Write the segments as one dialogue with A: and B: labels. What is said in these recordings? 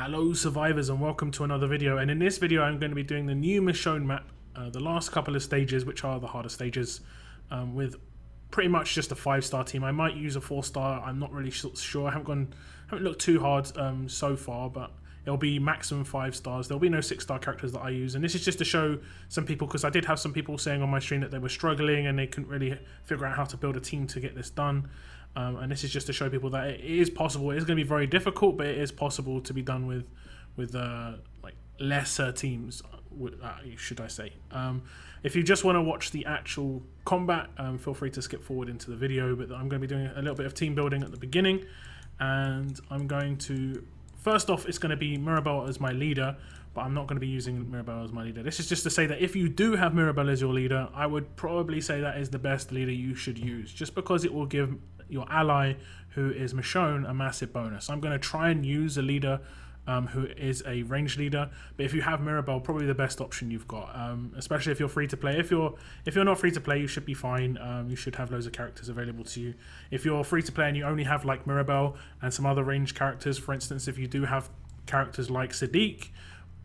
A: Hello survivors and welcome to another video, and in this video I'm going to be doing the new Michonne map, the last couple of stages, which are the harder stages, with pretty much just a 5-star team. I might use a 4-star, I'm not really sure. I haven't looked too hard so far, but it'll be maximum 5 stars. There'll be no 6-star characters that I use, and this is just to show some people, because I did have some people saying on my stream that they were struggling and they couldn't really figure out how to build a team to get this done. And this is just to show people that it is possible. It is going to be very difficult, but it is possible to be done with like lesser teams, should I say. If you just want to watch the actual combat, feel free to skip forward into the video, but I'm going to be doing a little bit of team building at the beginning, and I'm going to, first off, it's going to be Mirabelle as my leader, but I'm not going to be using Mirabelle as my leader. This is just to say that if you do have Mirabelle as your leader, I would probably say that is the best leader you should use, just because it will give your ally, who is Michonne, a massive bonus. I'm going to try and use a leader who is a range leader, but if you have Mirabelle, probably the best option you've got, especially if you're free to play. If you're not free to play, you should be fine. You should have loads of characters available to you. If you're free to play and you only have like Mirabelle and some other range characters, for instance, if you do have characters like Sadiq,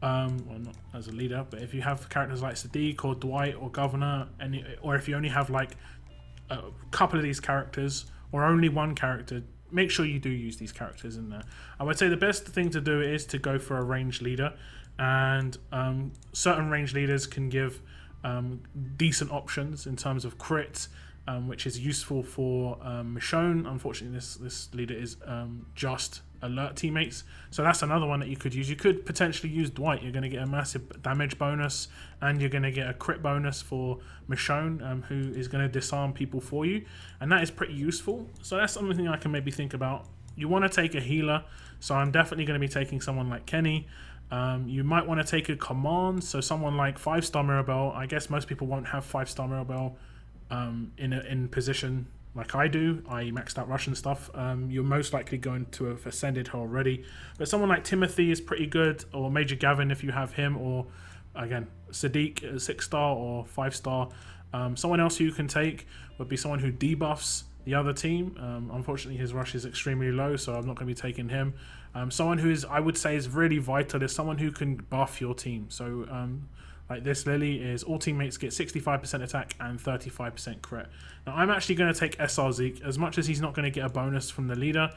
A: well, not as a leader, but if you have characters like Sadiq or Dwight or Governor, or if you only have like a couple of these characters or only one character, make sure you do use these characters in there. I would say the best thing to do is to go for a range leader, and certain range leaders can give decent options in terms of crit, which is useful for Michonne. Unfortunately, this leader is just alert teammates, so that's another one that you could use. You could potentially use Dwight. You're going to get a massive damage bonus, and you're going to get a crit bonus for Michonne, who is going to disarm people for you, and that is pretty useful. So that's something I can maybe think about. You want to take a healer, so I'm definitely going to be taking someone like Kenny. You might want to take a command, so someone like 5-star Mirabelle. I guess most people won't have 5-star Mirabelle in position like I do. I maxed out Russian stuff. You're most likely going to have ascended her already, but someone like Timothy is pretty good, or Major Gavin if you have him, or again Sadiq, 6-star or 5-star. Someone else who you can take would be someone who debuffs the other team. Unfortunately, his rush is extremely low, so I'm not going to be taking him. Someone who is, I would say, is really vital is someone who can buff your team. So like this Lily is all teammates get 65% attack and 35% crit. Now I'm actually going to take SR Zeke. As much as he's not going to get a bonus from the leader,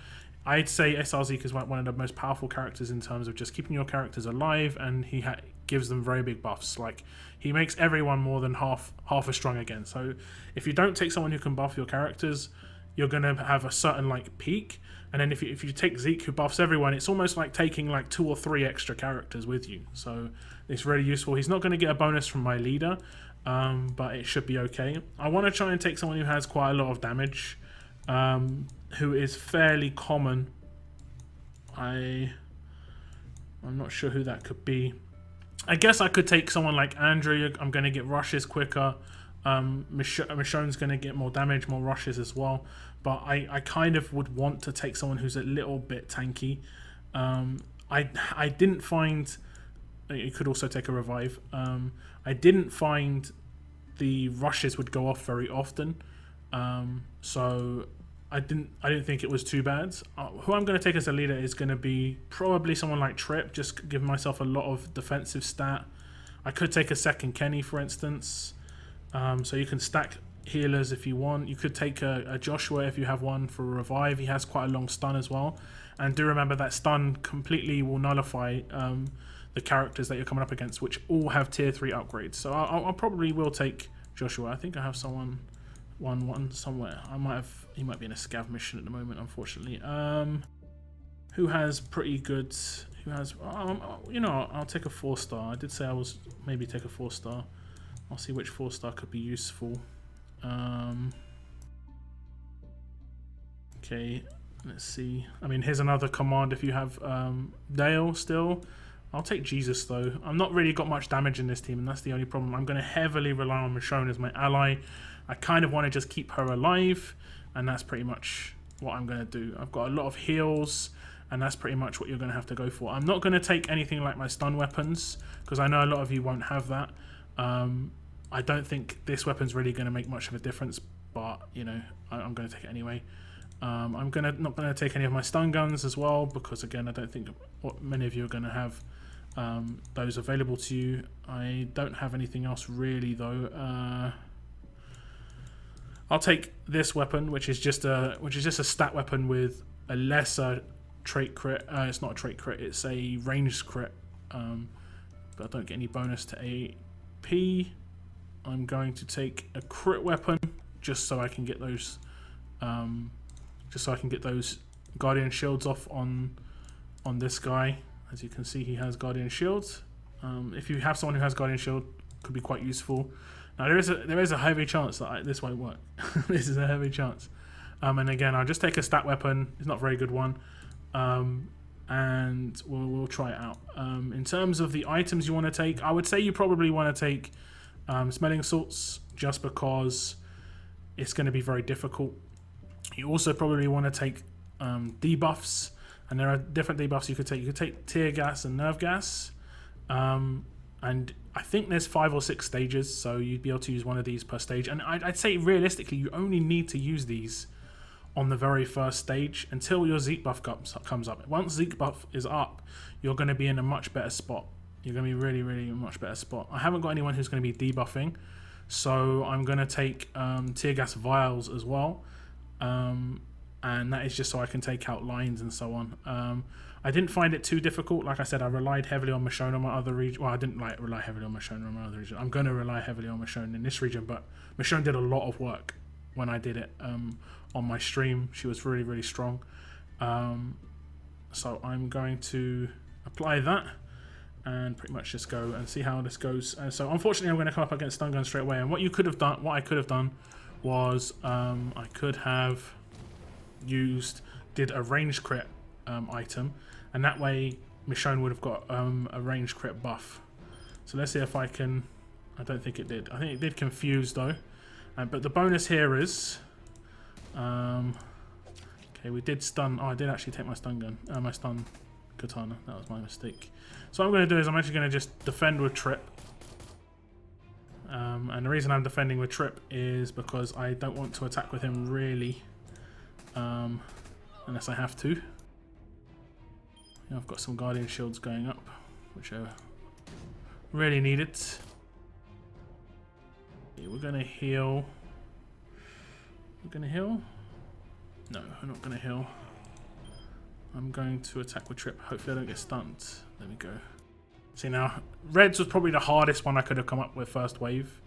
A: I'd say SR Zeke is one of the most powerful characters in terms of just keeping your characters alive, and he gives them very big buffs. Like, he makes everyone more than half as strong again. So if you don't take someone who can buff your characters, you're going to have a certain like peak, and then if you take Zeke who buffs everyone, it's almost like taking like 2 or 3 extra characters with you. So it's really useful. He's not going to get a bonus from my leader, but it should be okay. I want to try and take someone who has quite a lot of damage, who is fairly common. I'm not sure who that could be. I guess I could take someone like Andrew. I'm going to get rushes quicker. Michonne's going to get more damage, more rushes as well. But I kind of would want to take someone who's a little bit tanky. I didn't find... You could also take a revive. I didn't find the rushes would go off very often. So I didn't think it was too bad. Who I'm going to take as a leader is going to be probably someone like Trip, just give myself a lot of defensive stat. I could take a second Kenny, for instance. So you can stack healers if you want. You could take a Joshua if you have one for a revive. He has quite a long stun as well. And do remember that stun completely will nullify the characters that you're coming up against, which all have tier 3 upgrades. So I probably will take Joshua. I think I have someone one somewhere. He might be in a scav mission at the moment, unfortunately. Who has pretty good... Who has... you know, I'll take a 4-star. I did say I was maybe take a 4-star. I'll see which 4-star could be useful. Okay, let's see. I mean, here's another command if you have Dale still. I'll take Jesus though. I've not really got much damage in this team, and that's the only problem. I'm going to heavily rely on Michonne as my ally. I kind of want to just keep her alive, and that's pretty much what I'm going to do. I've got a lot of heals, and that's pretty much what you're going to have to go for. I'm not going to take anything like my stun weapons, because I know a lot of you won't have that. I don't think this weapon's really going to make much of a difference, but you know, I'm going to take it anyway. I'm not gonna take any of my stun guns as well, because again, I don't think many of you are gonna have those available to you. I don't have anything else really though. I'll take this weapon, which is just a stat weapon with a lesser trait crit. It's not a trait crit; it's a ranged crit. But I don't get any bonus to AP. I'm going to take a crit weapon just so I can get those. Guardian shields off on this guy. As you can see, he has Guardian shields. If you have someone who has Guardian shield, could be quite useful. Now there is a heavy chance that this won't work. This is a heavy chance. And again, I'll just take a stat weapon. It's not a very good one. And we'll try it out. In terms of the items you want to take, I would say you probably want to take smelling salts, just because it's going to be very difficult. You also probably want to take debuffs, and there are different debuffs you could take. You could take tear gas and nerve gas, and I think there's 5 or 6 stages, so you'd be able to use one of these per stage. And I'd say realistically, you only need to use these on the very first stage until your Zeke buff comes up. Once Zeke buff is up, you're going to be in a much better spot. You're going to be really, really in a much better spot. I haven't got anyone who's going to be debuffing, so I'm going to take tear gas vials as well. And that is just so I can take out lines and so on. I didn't find it too difficult. Like I said, I relied heavily on Michonne on my other region. Well, I didn't rely heavily on Michonne on my other region. I'm going to rely heavily on Michonne in this region, but Michonne did a lot of work when I did it on my stream. She was really, really strong. So I'm going to apply that and pretty much just go and see how this goes. So unfortunately, I'm going to come up against stun gun straight away. And what I could have done was I could have did a range crit item, and that way Michonne would have got a range crit buff. So let's see if I can. I don't think it did. I think it did confuse though. But the bonus here is okay, we did stun. Oh, I did actually take my stun gun, my stun katana. That was my mistake. So what I'm going to do is I'm actually going to just defend with trip. And the reason I'm defending with trip is because I don't want to attack with him really, unless I have to. I've got some guardian shields going up, which are really needed. Okay, we're gonna heal. We're gonna heal? No, I'm not gonna heal. I'm going to attack with trip. Hopefully I don't get stunned. There we go. See now, reds was probably the hardest one I could have come up with first wave.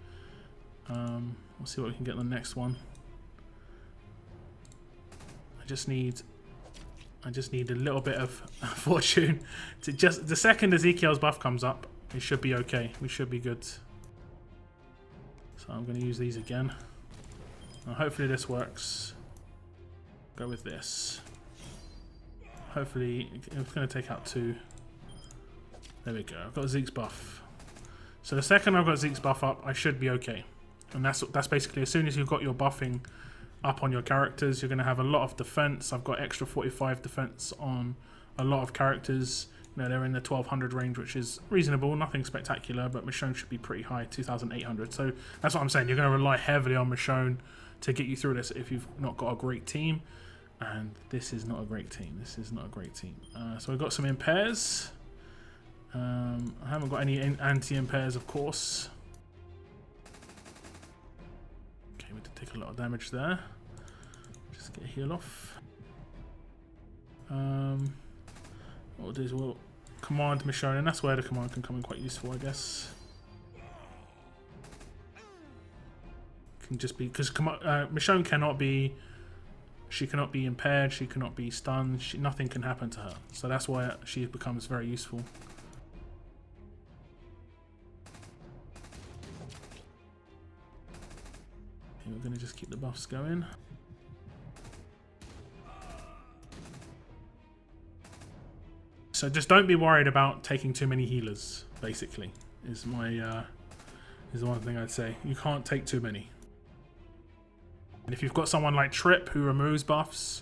A: We'll see what we can get on the next one. I just need a little bit of fortune to just the second Ezekiel's buff comes up, it should be okay. We should be good. So I'm going to use these again. Now hopefully this works. Go with this. Hopefully it's going to take out 2. There we go. I've got Zeke's buff. So the second I've got Zeke's buff up, I should be okay. And that's basically as soon as you've got your buffing up on your characters, you're going to have a lot of defense. I've got extra 45 defense on a lot of characters. You know, they're in the 1200 range, which is reasonable, nothing spectacular, but Michonne should be pretty high, 2800. So that's what I'm saying. You're going to rely heavily on Michonne to get you through this if you've not got a great team. And this is not a great team. This is not a great team. So we've got some impairs. I haven't got any anti-impairs, of course. Okay, we did take a lot of damage there. Just get a heal off. What we'll do is we'll command Michonne, and that's where the command can come in quite useful, I guess. Can just be because Michonne cannot be. She cannot be impaired. She cannot be stunned. Nothing can happen to her. So that's why she becomes very useful. Okay, we're going to just keep the buffs going. So just don't be worried about taking too many healers. Basically, is my is the one thing I'd say. You can't take too many. And if you've got someone like Trip who removes buffs,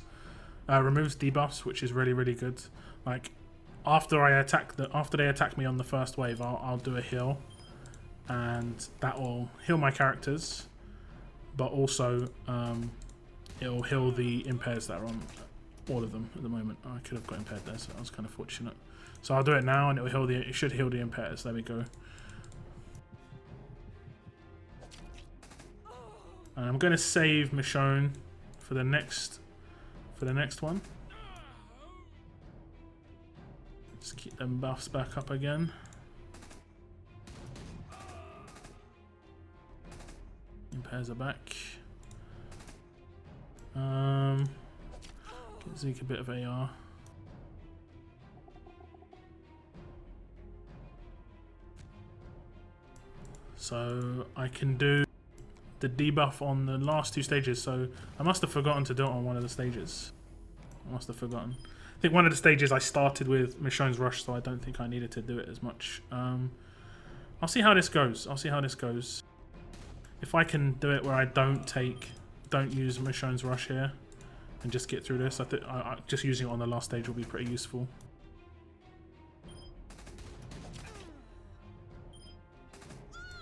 A: removes debuffs, which is really, really good. Like after they attack me on the first wave, I'll do a heal, and that will heal my characters, but also it'll heal the impairs that are on all of them at the moment. Oh, I could have got impaired there, so I was kind of fortunate. So I'll do it now, and it'll heal it should heal the impairs. There we go. And I'm going to save Michonne for the next one. Just keep them buffs back up again. Impairs are back. Get Zeke a bit of AR. So I can do the debuff on the last 2 stages. So I must have forgotten to do it on one of the stages. I must have forgotten. I think one of the stages I started with Michonne's Rush, so I don't think I needed to do it as much. I'll see how this goes. I'll see how this goes. If I can do it where I don't use Michonne's Rush here and just get through this, I think just using it on the last stage will be pretty useful.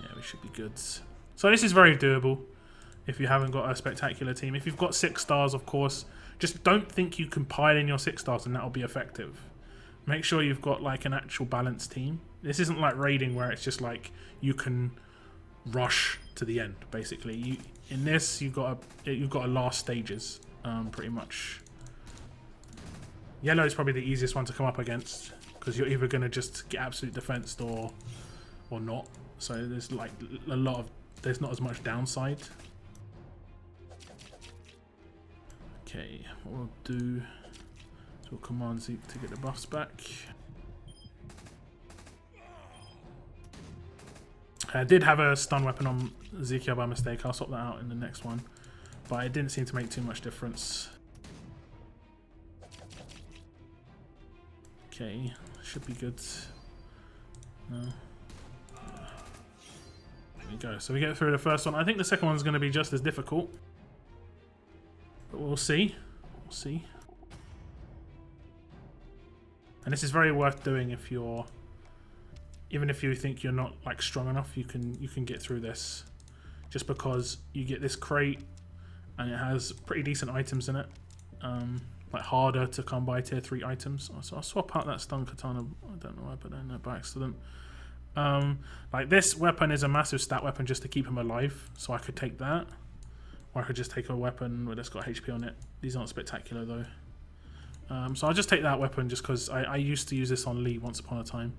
A: Yeah, we should be good. So this is very doable if you haven't got a spectacular team. If you've got 6 stars, of course, just don't think you can pile in your 6 stars and that'll be effective. Make sure you've got like an actual balanced team. This isn't like raiding where it's just like you can rush to the end. Basically, in this you've got a last stages pretty much. Yellow is probably the easiest one to come up against because you're either going to just get absolute defensed or not. So there's like there's not as much downside. Okay, what we'll do is we'll command Zeke to get the buffs back. I did have a stun weapon on Ezekiel by mistake. I'll swap that out in the next one, but it didn't seem to make too much difference. Okay, should be good. No. There we go. So we get through the first one. I think the second one's going to be just as difficult, but we'll see. We'll see. And this is very worth doing if you're, even if you think you're not like strong enough, you can get through this, just because you get this crate and it has pretty decent items in it, like harder to come by tier 3 items. So I'll swap out that stun katana. I don't know why I put that in there by accident. Like this weapon is a massive stat weapon just to keep him alive, so I could take that, or I could just take a weapon that's got HP on it. These aren't spectacular though, so I'll just take that weapon just because I used to use this on Lee once upon a time,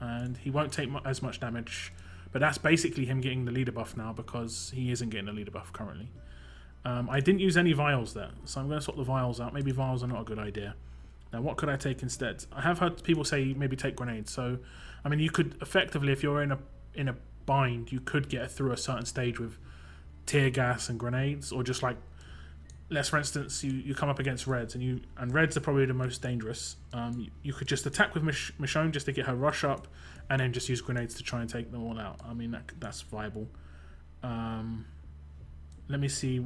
A: and he won't take as much damage, but that's basically him getting the leader buff now because he isn't getting the leader buff currently. I didn't use any vials there, so I'm going to swap the vials out. Maybe vials are not a good idea. Now what could I take instead? I have heard people say maybe take grenades. So I mean, you could effectively, if you're in a bind, you could get through a certain stage with tear gas and grenades, or just like, let's for instance you come up against reds, and reds are probably the most dangerous. You could just attack with Michonne just to get her rush up, and then just use grenades to try and take them all out. I mean, that's viable. Let me see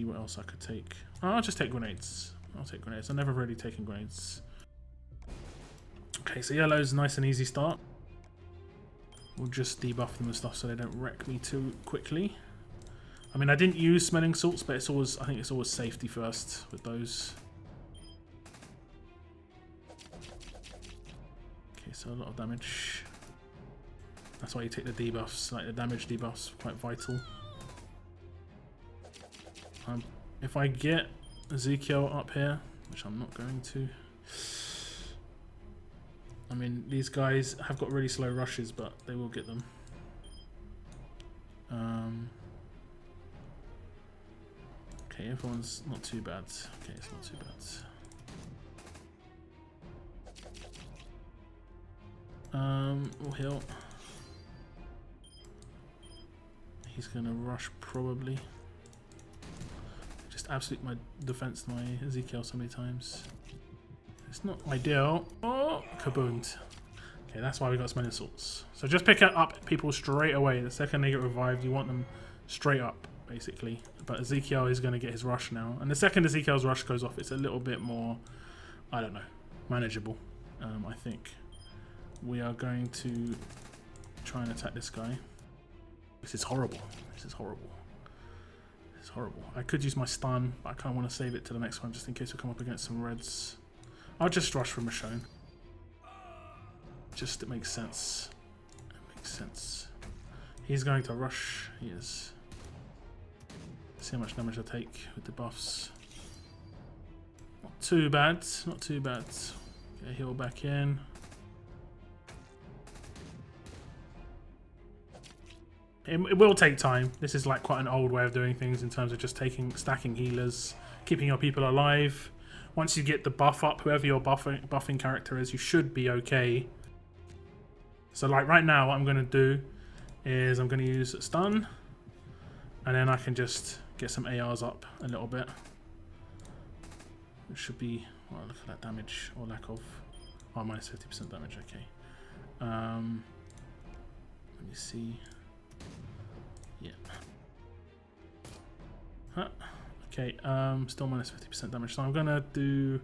A: what else I could take. Oh, I'll just take grenades. I'll take grenades. I've never really taken grenades. Okay, so yellow's a nice and easy start. We'll just debuff them and stuff so they don't wreck me too quickly. I mean, I didn't use smelling salts, but I think it's always safety first with those. Okay, so a lot of damage. That's why you take the debuffs, like the damage debuffs, quite vital. If I get Ezekiel up here, which I'm not going to. I mean, these guys have got really slow rushes, but they will get them. Okay, everyone's not too bad. Okay, it's not too bad. We'll heal. He's gonna rush probably. Just absolute my defense to my Ezekiel so many times. It's not ideal. Oh, kaboomed. Okay, that's why we got smelling salts. So just pick up people straight away. The second they get revived, you want them straight up, basically. But Ezekiel is going to get his rush now. And the second Ezekiel's rush goes off, it's a little bit more, I don't know, manageable, I think. We are going to try and attack this guy. This is horrible. This is horrible. It's horrible. I could use my stun, but I kind of want to save it to the next one just in case we come up against some reds. I'll just rush for Michonne. Just, it makes sense. It makes sense. He's going to rush. He is. See how much damage I take with the buffs. Not too bad. Not too bad. Get a heal back in. It will take time. This is like quite an old way of doing things in terms of just stacking healers, keeping your people alive. Once you get the buff up, whoever your buffing character is, you should be okay. So like right now, what I'm going to do is I'm going to use stun, and then I can just get some ARs up a little bit. It should be, well, look at that damage, or lack of, oh, minus 50% damage, okay. Let me see. Yeah. Huh. Okay, still minus 50% damage. So I'm gonna do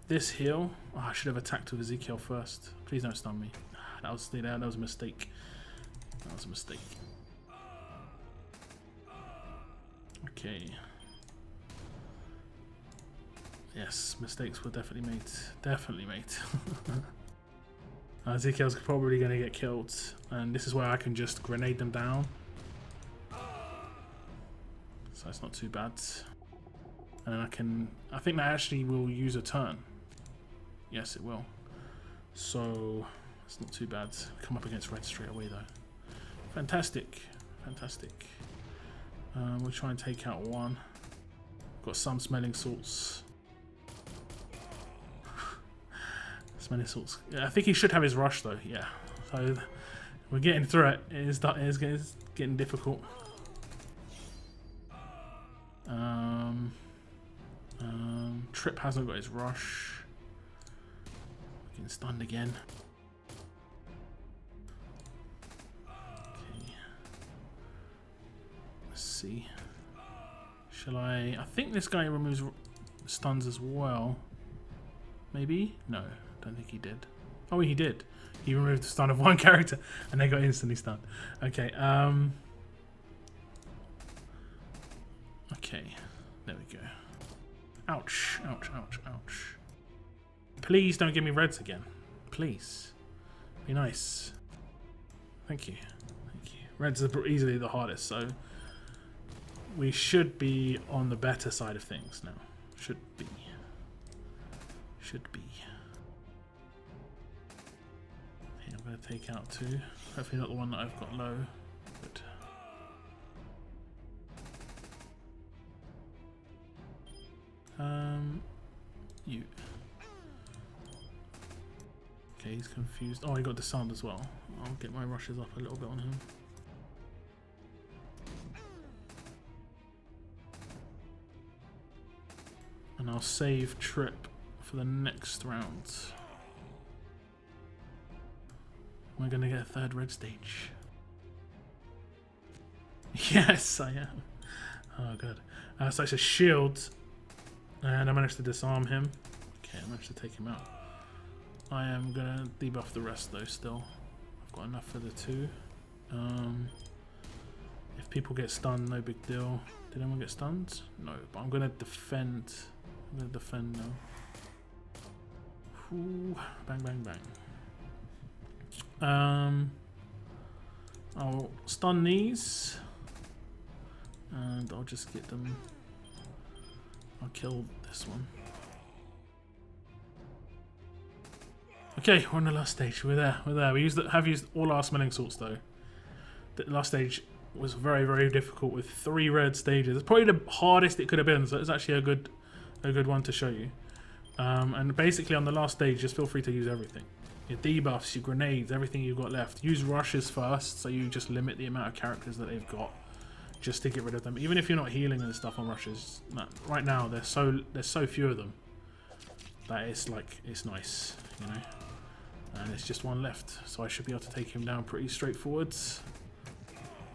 A: this heal. Oh, I should have attacked with Ezekiel first. Please don't stun me. That was a mistake. That was a mistake. Okay. Yes, mistakes were definitely made. Definitely made. Ezekiel's probably going to get killed, and this is where I can just grenade them down. So it's not too bad. And then I think that actually will use a turn. Yes, it will. So it's not too bad. Come up against red straight away though. Fantastic. Fantastic. We'll try and take out one. Got some smelling salts. Smelling salts. Yeah, I think he should have his rush though. Yeah. So we're getting through it. It is getting difficult. Trip hasn't got his rush. Getting stunned again. Okay. Let's see. Shall I think this guy removes stuns as well. Maybe? No, don't think he did. Oh, he did. He removed the stun of one character and they got instantly stunned. Okay, okay, there we go. Ouch, ouch, ouch, ouch. Please don't give me reds again. Please. Be nice. Thank you. Thank you. Reds are easily the hardest, so we should be on the better side of things now. Should be. Should be. Okay, I'm going to take out two. Hopefully not the one that I've got low. But you. Okay, he's confused. Oh, he got disarmed as well. I'll get my rushes up a little bit on him. And I'll save Trip for the next round. Am I going to get a third red stage? Yes, I am. Oh, good. So it's a shield. And I managed to disarm him. Okay, I managed to take him out. I am going to debuff the rest though still. I've got enough for the two. If people get stunned, no big deal. Did anyone get stunned? No, but I'm going to defend. I'm going to defend now. Ooh, bang, bang, bang. I'll stun these. And I'll just get them. I'll kill this one. Okay, we're on the last stage. We're there. We're there. We have used all our smelling salts though. The last stage was very, very difficult with 3 red stages. It's probably the hardest it could have been. So it's actually a good one to show you. And basically on the last stage, just feel free to use everything. Your debuffs, your grenades, everything you've got left. Use rushes first, so you just limit the amount of characters that they've got, just to get rid of them. Even if you're not healing and stuff on rushes, right now there's so few of them that it's like it's nice, you know. And it's just one left, so I should be able to take him down pretty straightforward.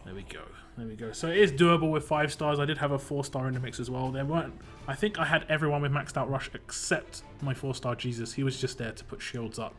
A: There we go. There we go. So it is doable with 5 stars. I did have a 4-star in the mix as well. There weren't. I think I had everyone with maxed out rush except my 4-star Jesus. He was just there to put shields up.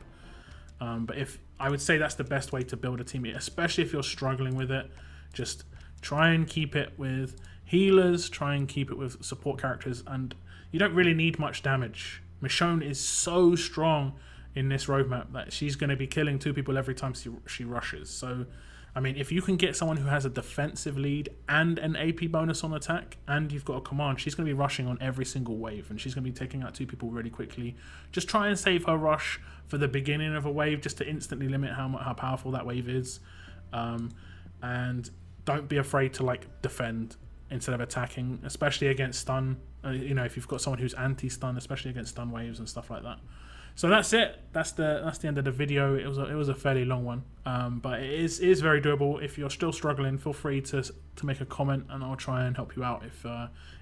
A: But if I would say that's the best way to build a team, especially if you're struggling with it. Just try and keep it with Healers, try and keep it with support characters, and you don't really need much damage. Michonne is so strong in this roadmap that she's going to be killing 2 people every time she rushes. So, I mean, if you can get someone who has a defensive lead and an AP bonus on attack, and you've got a command, she's going to be rushing on every single wave, and she's going to be taking out 2 people really quickly. Just try and save her rush for the beginning of a wave, just to instantly limit how powerful that wave is. And don't be afraid to like defend instead of attacking, especially against stun. You know, if you've got someone who's anti-stun, especially against stun waves and stuff like that. So that's it. That's the end of the video. It was a fairly long one, but it is very doable. If you're still struggling, feel free to make a comment, and I'll try and help you out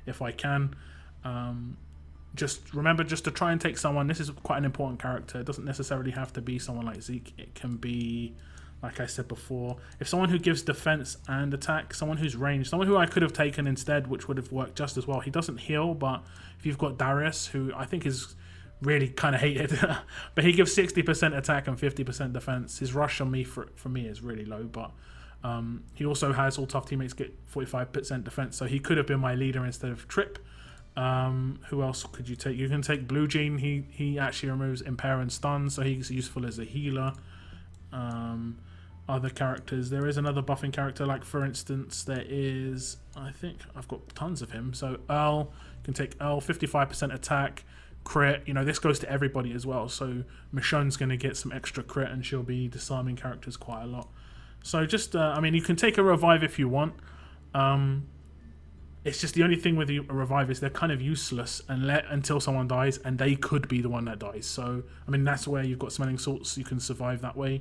A: if I can. Just remember just to try and take someone. This is quite an important character. It doesn't necessarily have to be someone like Zeke. It can be, like I said before, if someone who gives defense and attack, someone who's ranged, someone who I could have taken instead, which would have worked just as well. He doesn't heal, but if you've got Darius, who I think is really kind of hated, but he gives 60% attack and 50% defense. His rush on me for me is really low, but he also has all tough teammates get 45% defense, so he could have been my leader instead of Trip. Who else could you take? You can take Blue Jean. He actually removes impair and stun, so he's useful as a healer. Other characters, there is another buffing character, like for instance there is, I think I've got tons of him, so Earl. You can take Earl, 55% attack, crit. You know, this goes to everybody as well, so Michonne's going to get some extra crit, and she'll be disarming characters quite a lot. So just I mean, you can take a revive if you want. It's just the only thing with a revive is they're kind of useless until someone dies, and they could be the one that dies. So I mean, that's where you've got smelling salts, you can survive that way.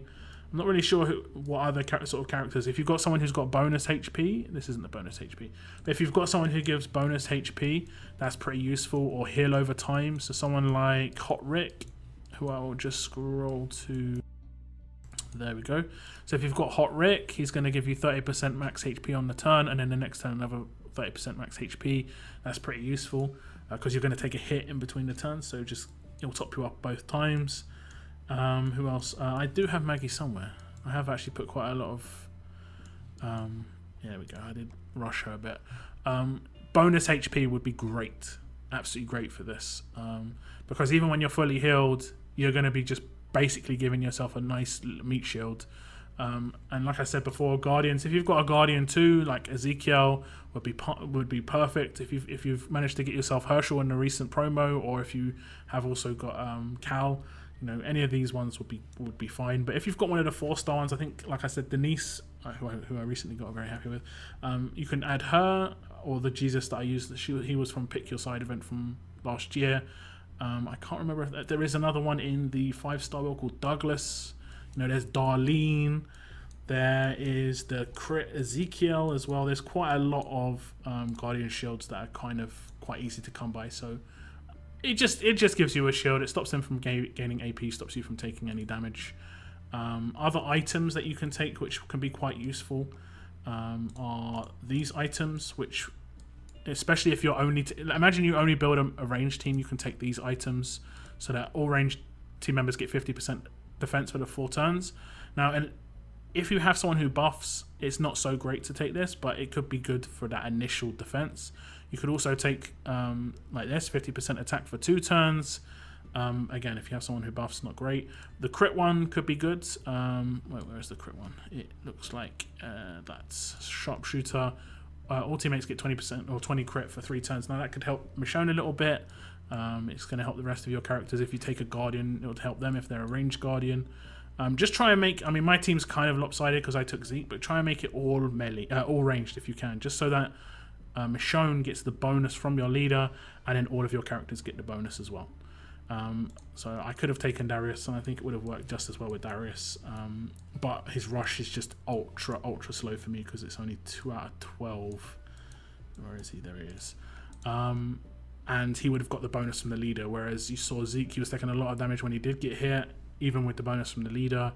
A: I'm not really sure what other sort of characters. If you've got someone who's got bonus HP, this isn't the bonus HP, but if you've got someone who gives bonus HP, that's pretty useful, or heal over time. So someone like Hot Rick, who I will just scroll to. There we go. So if you've got Hot Rick, he's going to give you 30% max HP on the turn, and then the next turn another 30% max HP. That's pretty useful because you're going to take a hit in between the turns, so it'll top you up both times. Who else? I do have Maggie somewhere. I have actually put quite a lot of there we go, I did rush her a bit. Bonus HP would be great, absolutely great for this, because even when you're fully healed, you're going to be just basically giving yourself a nice meat shield. And like I said before, Guardians, if you've got a Guardian too, like Ezekiel would be perfect. If you've managed to get yourself Herschel in the recent promo, or if you have also got Cal, you know, any of these ones would be fine. But if you've got one of the 4-star ones, I think, like I said, Denise, who I recently got very happy with, you can add her, or the Jesus that I used. He was from Pick Your Side event from last year. I can't remember if there is another one in the 5-star wheel called Douglas. You know, there's Darlene. There is the crit Ezekiel as well. There's quite a lot of Guardian shields that are kind of quite easy to come by. So it just gives you a shield. It stops them from gaining AP, stops you from taking any damage. Other items that you can take, which can be quite useful, are these items, which, especially if you're imagine you only build a ranged team, you can take these items so that all ranged team members get 50% defense for the 4 turns. Now, and if you have someone who buffs, it's not so great to take this, but it could be good for that initial defense. You could also take like this, 50% attack for 2 turns. Again, if you have someone who buffs, not great. The crit one could be good. Wait, where is the crit one? It looks like that's sharpshooter. All teammates get 20% or 20 crit for 3 turns. Now that could help Michonne a little bit. It's going to help the rest of your characters. If you take a Guardian, it would help them if they're a ranged Guardian. Just try and make, I mean, my team's kind of lopsided because I took Zeke, but try and make it all melee, all ranged if you can, just so that Michonne gets the bonus from your leader, and then all of your characters get the bonus as well. So I could have taken Darius, and I think it would have worked just as well with Darius, but his rush is just ultra slow for me because it's only 2 out of 12. Where is he? There he is. And he would have got the bonus from the leader, whereas you saw Zeke, he was taking a lot of damage when he did get hit, even with the bonus from the leader.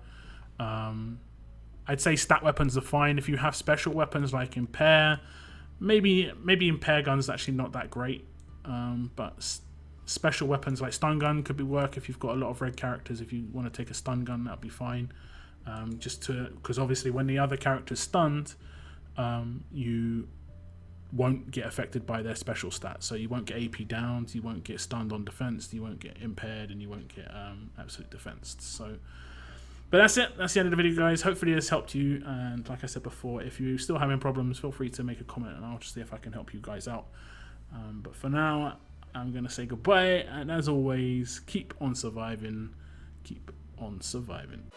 A: I'd say stat weapons are fine. If you have special weapons like Impair, maybe Impair Gun's actually not that great, but special weapons like Stun Gun could be work if you've got a lot of red characters. If you want to take a Stun Gun, that'd be fine. Because obviously when the other character's stunned, won't get affected by their special stats. So you won't get AP downs, you won't get stunned on defense, you won't get impaired, and you won't get absolute defense. So, but that's it. That's the end of the video, guys. Hopefully this helped you. And like I said before, if you're still having problems, feel free to make a comment, and I'll just see if I can help you guys out. But for now, I'm going to say goodbye. And as always, keep on surviving. Keep on surviving.